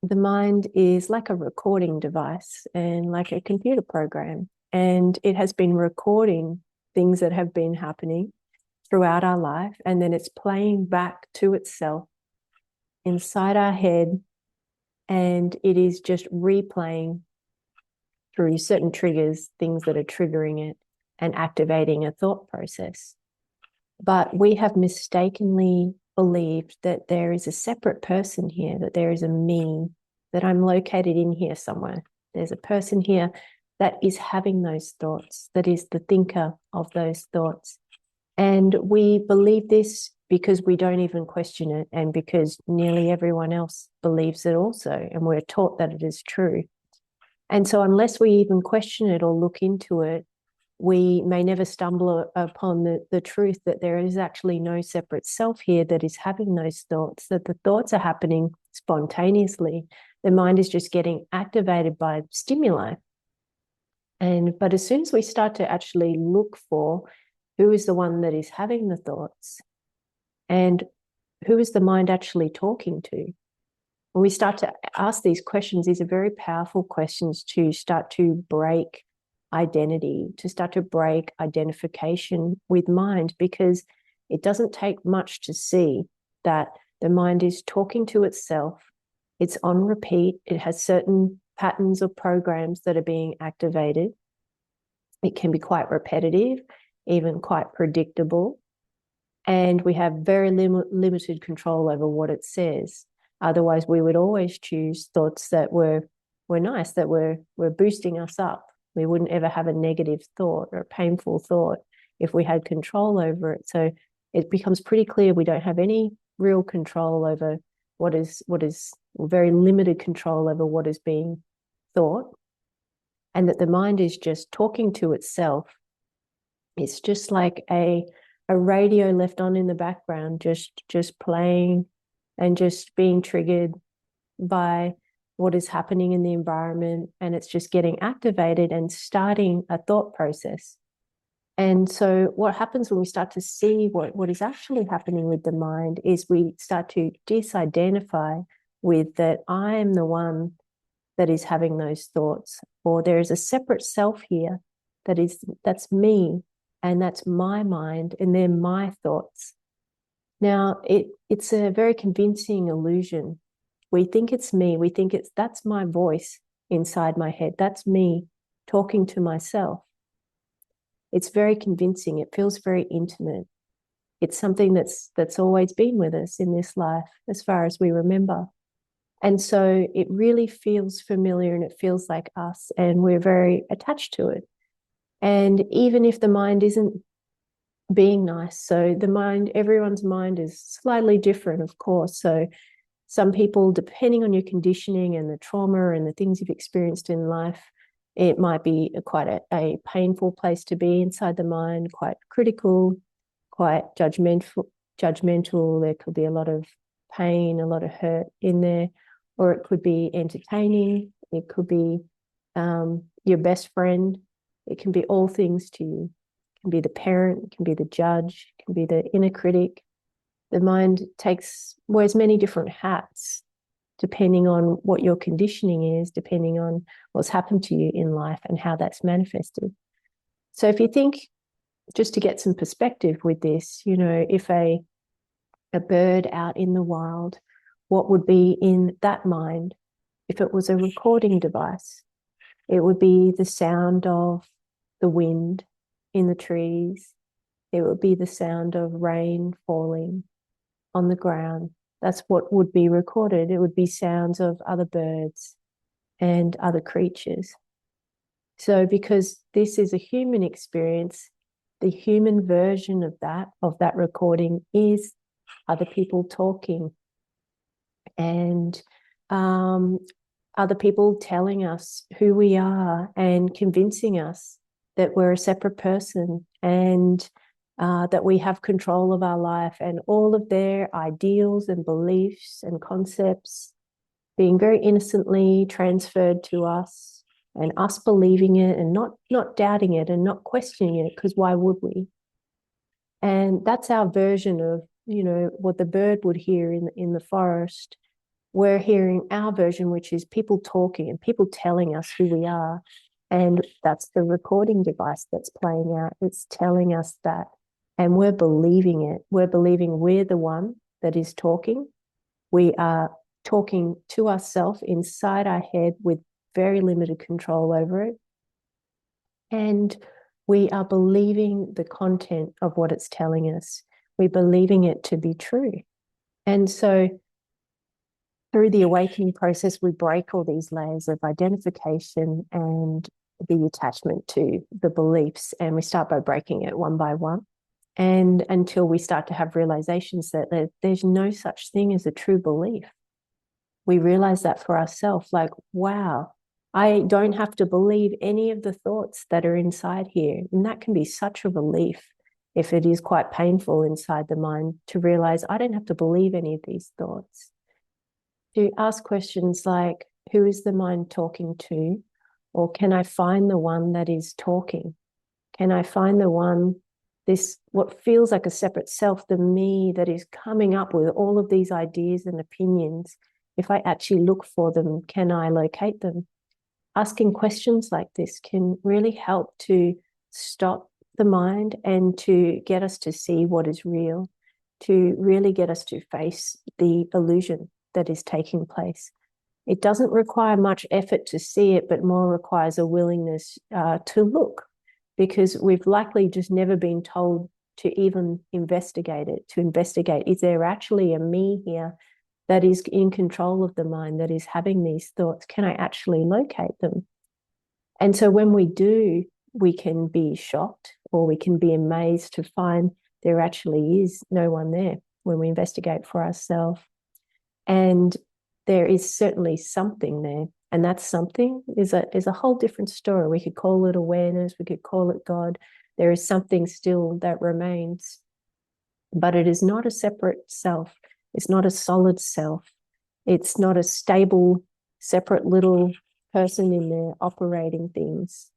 The mind is like a recording device and like a computer program, and it has been recording things that have been happening throughout our life, and then it's playing back to itself inside our head, and it is just replaying through certain triggers, things that are triggering it and activating a thought process. But we have mistakenly believed that there is a separate person here, that there is a me, that I'm located in here somewhere. There's a person here that is having those thoughts, that is the thinker of those thoughts. And we believe this because we don't even question it, and because nearly everyone else believes it also, and we're taught that it is true. And so unless we even question it or look into it, we may never stumble upon the truth that there is actually no separate self here that is having those thoughts, that the thoughts are happening spontaneously. The mind is just getting activated by stimuli. But as soon as we start to actually look for who is the one that is having the thoughts and who is the mind actually talking to, when we start to ask these questions, these are very powerful questions to start to break identity, to start to break identification with mind, because it doesn't take much to see that the mind is talking to itself. It's on repeat. It has certain patterns or programs that are being activated. It can be quite repetitive, even quite predictable. And we have very limited control over what it says. Otherwise, we would always choose thoughts that were nice, that were boosting us up. We wouldn't ever have a negative thought or a painful thought if we had control over it. So it becomes pretty clear we don't have any real control over what is very limited control over what is being thought, and that the mind is just talking to itself. It's just like a radio left on in the background, just playing and just being triggered by what is happening in the environment, and it's just getting activated and starting a thought process. And so what happens when we start to see what is actually happening with the mind is we start to disidentify with that I am the one that is having those thoughts, or there is a separate self here that's me, and that's my mind, and they're my thoughts. Now, it's a very convincing illusion. We think it's me. We think that's my voice inside my head. That's me talking to myself. It's very convincing. It feels very intimate. It's something that's always been with us in this life, as far as we remember. And so it really feels familiar, and it feels like us, and we're very attached to it. And even if the mind isn't being nice, so everyone's mind is slightly different, of course. So some people, depending on your conditioning and the trauma and the things you've experienced in life, it might be quite a painful place to be inside the mind, quite critical, quite judgmental. There could be a lot of pain, a lot of hurt in there, or it could be entertaining. It could be your best friend. It can be all things to you. It can be the parent, it can be the judge, it can be the inner critic. The mind wears many different hats depending on what your conditioning is, depending on what's happened to you in life and how that's manifested. So if you think, just to get some perspective with this, if a bird out in the wild, what would be in that mind if it was a recording device? It would be the sound of the wind in the trees. It would be the sound of rain falling on the ground. That's what would be recorded. It would be sounds of other birds and other creatures. So because this is a human experience, the human version of that recording is other people talking, and other people telling us who we are and convincing us that we're a separate person, and that we have control of our life, and all of their ideals and beliefs and concepts being very innocently transferred to us, and us believing it and not doubting it and not questioning it, because why would we? And that's our version of what the bird would hear in the forest, we're hearing our version, which is people talking and people telling us who we are. And that's the recording device that's playing out. It's telling us that. And we're believing it. We're believing we're the one that is talking. We are talking to ourselves inside our head with very limited control over it. And we are believing the content of what it's telling us. We're believing it to be true. And so through the awakening process, we break all these layers of identification and the attachment to the beliefs, and we start by breaking it one by one. And until we start to have realizations that there's no such thing as a true belief. We realize that for ourselves, like, wow, I don't have to believe any of the thoughts that are inside here. And that can be such a relief if it is quite painful inside the mind to realize I don't have to believe any of these thoughts. To ask questions like, who is the mind talking to? Or can I find the one that is talking? Can I find the one, this, what feels like a separate self, the me that is coming up with all of these ideas and opinions? If I actually look for them, can I locate them? Asking questions like this can really help to stop the mind and to get us to see what is real, to really get us to face the illusion that is taking place. It doesn't require much effort to see it, but more requires a willingness to look, because we've likely just never been told to even investigate it, to investigate, is there actually a me here that is in control of the mind, that is having these thoughts? Can I actually locate them? And so when we do, we can be shocked or we can be amazed to find there actually is no one there when we investigate for ourselves. And there is certainly something there. And that something is a whole different story. We could call it awareness, we could call it God. There is something still that remains, but it is not a separate self. It's not a solid self. It's not a stable, separate little person in there operating things.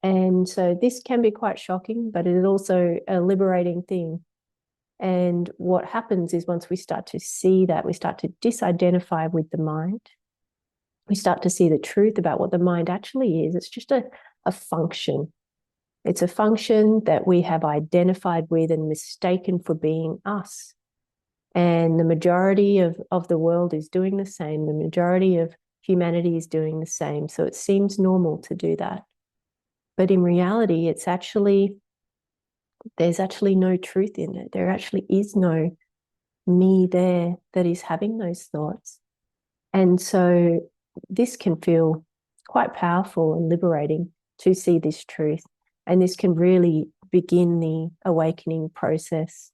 And so this can be quite shocking, but it is also a liberating thing. And what happens is once we start to see that, we start to disidentify with the mind. We start to see the truth about what the mind actually is. It's just a function. It's a function that we have identified with and mistaken for being us. And the majority of the world is doing the same. The majority of humanity is doing the same. So it seems normal to do that. But in reality, there's actually no truth in it. There actually is no me there that is having those thoughts. And so this can feel quite powerful and liberating to see this truth. And this can really begin the awakening process.